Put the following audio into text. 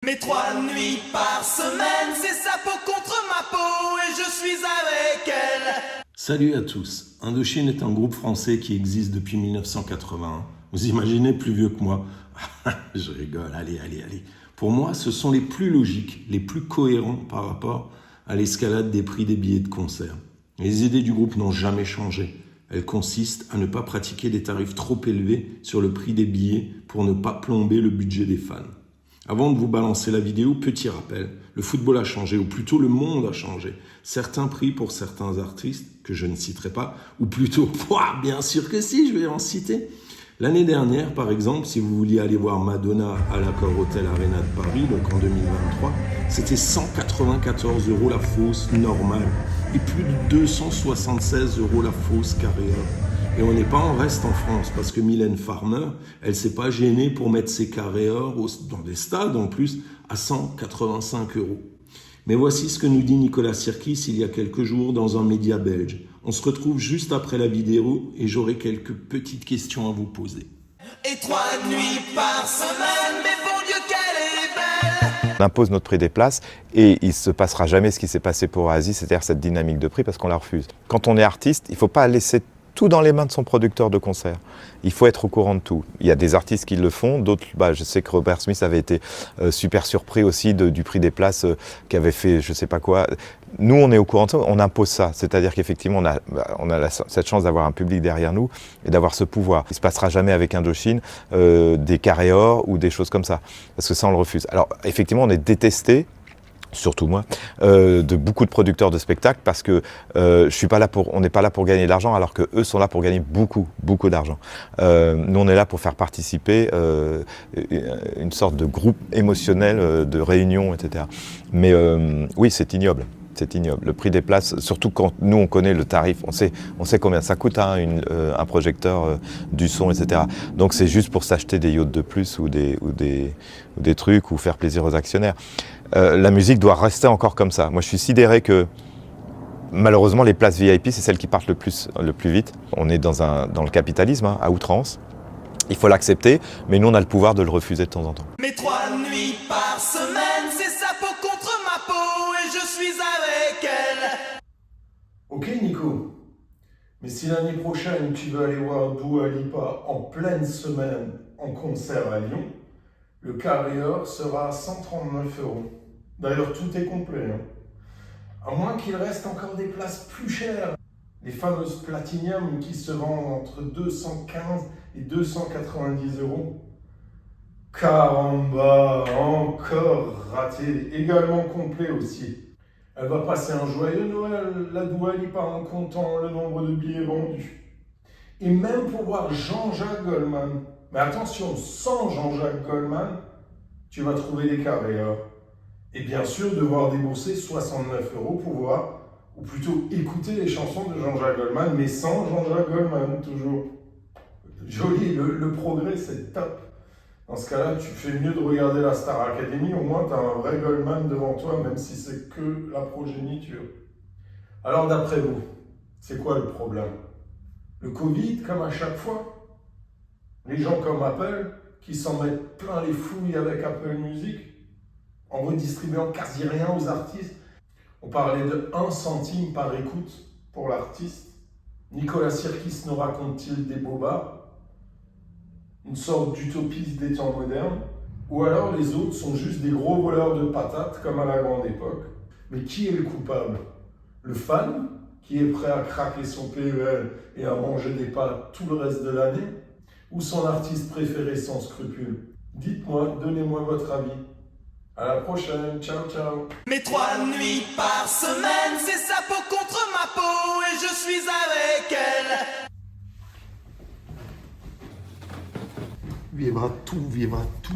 Mais 3 nuits par semaine, c'est sa peau contre ma peau et je suis avec elle. Salut à tous. Indochine est un groupe français qui existe depuis 1981. Vous imaginez plus vieux que moi? Je rigole, allez. Pour moi, ce sont les plus logiques, les plus cohérents par rapport à l'escalade des prix des billets de concert. Les idées du groupe n'ont jamais changé. Elles consistent à ne pas pratiquer des tarifs trop élevés sur le prix des billets pour ne pas plomber le budget des fans. Avant de vous balancer la vidéo, petit rappel, le football a changé, ou plutôt le monde a changé. Certains prix pour certains artistes, que je ne citerai pas, ou plutôt, bien sûr que si, je vais en citer. L'année dernière, par exemple, si vous vouliez aller voir Madonna à l'Accor Hotel Arena de Paris, donc en 2023, c'était 194 € la fosse normale et plus de 276 € la fosse carrière. Et on n'est pas en reste en France, parce que Mylène Farmer, elle s'est pas gênée pour mettre ses carrières dans des stades en plus à 185 €. Mais voici ce que nous dit Nicolas Sirkis il y a quelques jours dans un média belge. On se retrouve juste après la vidéo et j'aurai quelques petites questions à vous poser. Et 3 nuits par semaine, mais bon Dieu qu'elle est belle. On impose notre prix des places et il ne se passera jamais ce qui s'est passé pour Oasis, c'est-à-dire cette dynamique de prix parce qu'on la refuse. Quand on est artiste, il ne faut pas laisser tout dans les mains de son producteur de concert. Il faut être au courant de tout. Il y a des artistes qui le font, d'autres, je sais que Robert Smith avait été super surpris aussi du prix des places qui avait fait je sais pas quoi. Nous, on est au courant de ça, on impose ça. C'est-à-dire qu'effectivement, on a cette chance d'avoir un public derrière nous et d'avoir ce pouvoir. Il ne se passera jamais avec Indochine des carrés or ou des choses comme ça, parce que ça, on le refuse. Alors, effectivement, on est détesté, surtout moi, de beaucoup de producteurs de spectacles parce que on n'est pas là pour gagner de l'argent alors que eux sont là pour gagner beaucoup d'argent. Nous on est là pour faire participer une sorte de groupe émotionnel, de réunion, etc. Mais oui, c'est ignoble. C'est ignoble. Le prix des places, surtout quand nous on connaît le tarif, on sait combien ça coûte un projecteur, du son, etc. Donc c'est juste pour s'acheter des yachts de plus ou des trucs ou faire plaisir aux actionnaires. La musique doit rester encore comme ça. Moi je suis sidéré que malheureusement les places VIP c'est celles qui partent le plus vite. On est dans le capitalisme à outrance. Il faut l'accepter, mais nous on a le pouvoir de le refuser de temps en temps. Mais 3 nuits par semaine, c'est sa peau contre ma peau et je suis avec elle. Ok Nico, mais si l'année prochaine tu veux aller voir Dua Lipa en pleine semaine en concert à Lyon, le carré or sera à 139 €. D'ailleurs tout est complet, hein. À moins qu'il reste encore des places plus chères. Les fameuses Platinum qui se vendent entre 215 et 290 €. Caramba, encore raté, également complet aussi. Elle va passer un joyeux Noël, la Dua Lipa, en comptant le nombre de billets vendus. Et même pour voir Jean-Jacques Goldman. Mais attention, sans Jean-Jacques Goldman, tu vas trouver des carrés or. Et bien sûr, devoir débourser 69 € pour voir, ou plutôt écouter les chansons de Jean-Jacques Goldman, mais sans Jean-Jacques Goldman, toujours. Joli, le progrès, c'est top. Dans ce cas-là, tu fais mieux de regarder la Star Academy, au moins tu as un vrai Goldman devant toi, même si c'est que la progéniture. Alors d'après vous, c'est quoi le problème? Le Covid, comme à chaque fois? Les gens comme Apple, qui s'en mettent plein les fouilles avec Apple Music, en redistribuant quasi rien aux artistes. On parlait de 1 centime par écoute pour l'artiste. Nicolas Sirkis nous raconte-t-il des bobards? Une sorte d'utopiste des temps modernes? Ou alors les autres sont juste des gros voleurs de patates comme à la grande époque? Mais qui est le coupable? Le fan, qui est prêt à craquer son PEL et à manger des pâtes tout le reste de l'année? Ou son artiste préféré sans scrupule? Dites-moi, donnez-moi votre avis. À la prochaine, ciao ciao. Mais 3 nuits par semaine, c'est sa peau contre ma peau et je suis avec elle. Vivra tout, vivra tout.